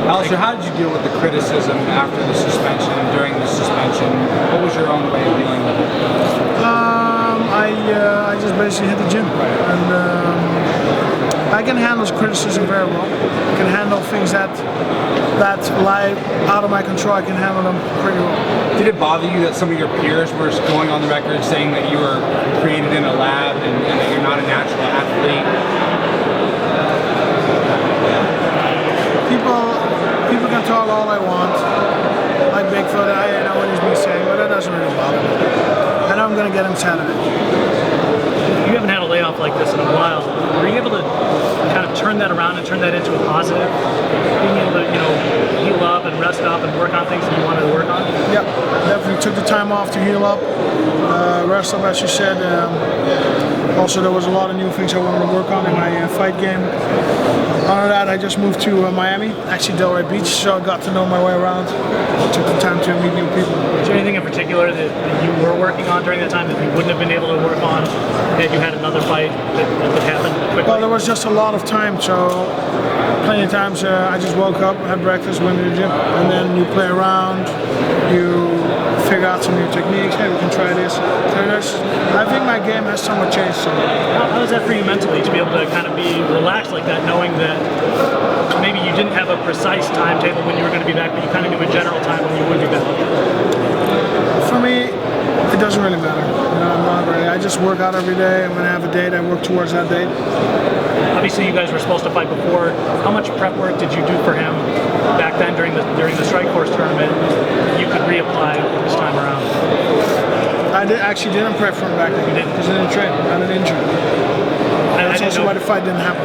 Alistair, how did you deal with the criticism after the suspension, during the suspension? What was your own way of dealing with it? I just basically hit the gym, and I can handle criticism very well. I can handle things that lie out of my control. I can handle them pretty well. Did it bother you that some of your peers were going on the record saying that you were created in a lab and that you're not a natural athlete? People can talk all they want. Like Bigfoot, I know what he's been saying, but that doesn't really bother me. I know I'm going to get him Saturday. You haven't had a layoff like this in a while. Were you able to kind of turn that around and turn that into a positive? Being able to, heal up and rest up and work on things that you wanted to work on? Yeah, definitely took the time off to heal up, rest up, as you said. Also, there was a lot of new things I wanted to work on in my fight game. Other than that, I just moved to Miami, actually Delray Beach, so I got to know my way around. Took the time to meet new people. Is there anything in particular that you were working on during that time that you wouldn't have been able to work on had you had another fight that would happen quickly? Well, there was just a lot of time, so plenty of times I just woke up, had breakfast, went to the gym, and then you play around, you figure out some new techniques. Hey, we can try this. So I think my game has somewhat changed. So. How is that for you mentally to be able to kind of be relaxed like that, knowing that maybe you didn't have a precise timetable when you were going to be back, but you kind of knew a general time when you would be back? For me, it doesn't really matter. I'm not really. I just work out every day, and when I have a date, I work towards that date. Obviously, you guys were supposed to fight before. How much prep work did you do for him back then during the Strike Force tournament? You could reapply this time around. I actually didn't prep for him back then. You didn't? Because I didn't train. I had an injury. That's also why the fight didn't happen.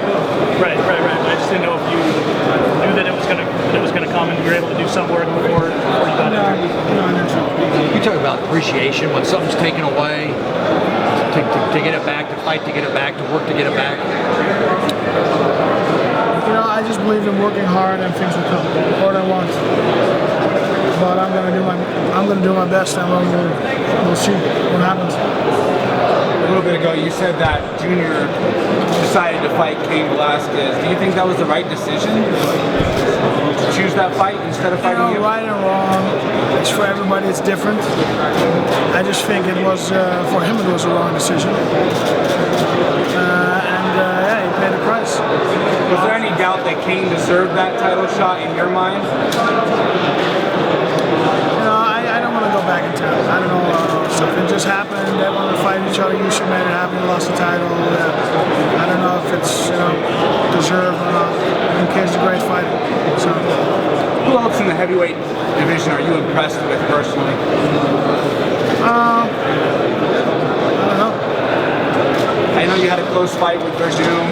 Right. I just didn't know if you knew that it was gonna come, and you were able to do some work before you got injured. No, I didn't. You talk about appreciation when something's taken away, to get it back, to fight to get it back, to work to get it back. I just believe in working hard and things will come, more than once. But I'm gonna do my best, and we'll see what happens. A little bit ago, you said that Junior decided to fight Cain Velasquez. Do you think that was the right decision to choose that fight instead of fighting you? Right and wrong. It's for everybody. It's different. I just think it was for him. It was a wrong decision. He paid the price. Was there any doubt that Cain deserved that title shot in your mind? I don't want to go back in time. I don't know. Something just happened. They wanted to fight each other. You should made it happen. You lost the title. I don't know if it's deserved or not. Cain's a great fighter. So. Who else in the heavyweight division are you impressed with personally? I don't know. I know you had a close fight with Verdum.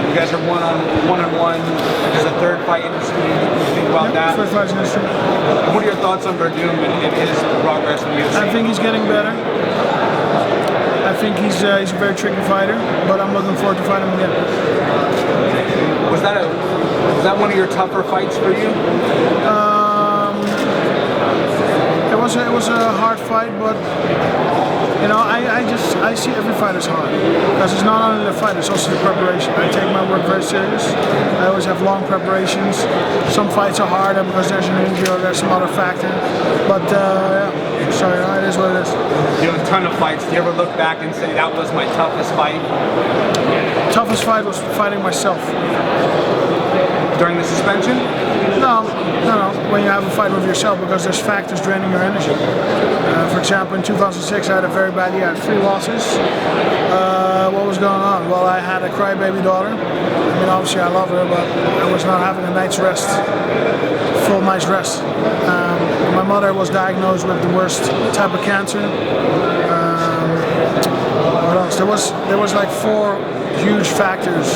You guys are one-on-one. There's a third fight interesting. You think about that? Third fight's interesting. What are your thoughts on Verdum and his progress in the UFC? I think he's getting better. I think he's a very tricky fighter, but I'm looking forward to fighting him again. Was that one of your tougher fights for you? It was a hard fight, but I see every fight as hard because it's not only the fight, it's also the preparation. I take my work very serious. I always have long preparations. Some fights are harder because there's an injury or there's some other factor. But it is what it is. You have a ton of fights. Do you ever look back and say that was my toughest fight? Toughest fight was fighting myself. During the suspension? No. When you have a fight with yourself, because there's factors draining your energy. For example, in 2006, I had a very bad year. I had 3 losses. What was going on? Well, I had a crybaby daughter. I mean, obviously I love her, but I was not having a night's rest, full night's rest. My mother was diagnosed with the worst type of cancer. What else? There was like 4 huge factors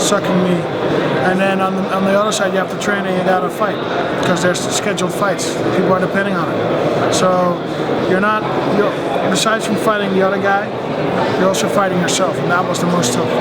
sucking me, and then on the other side you have to train and you gotta fight because there's scheduled fights. People are depending on it. So besides from fighting the other guy, you're also fighting yourself, and that was the most tough.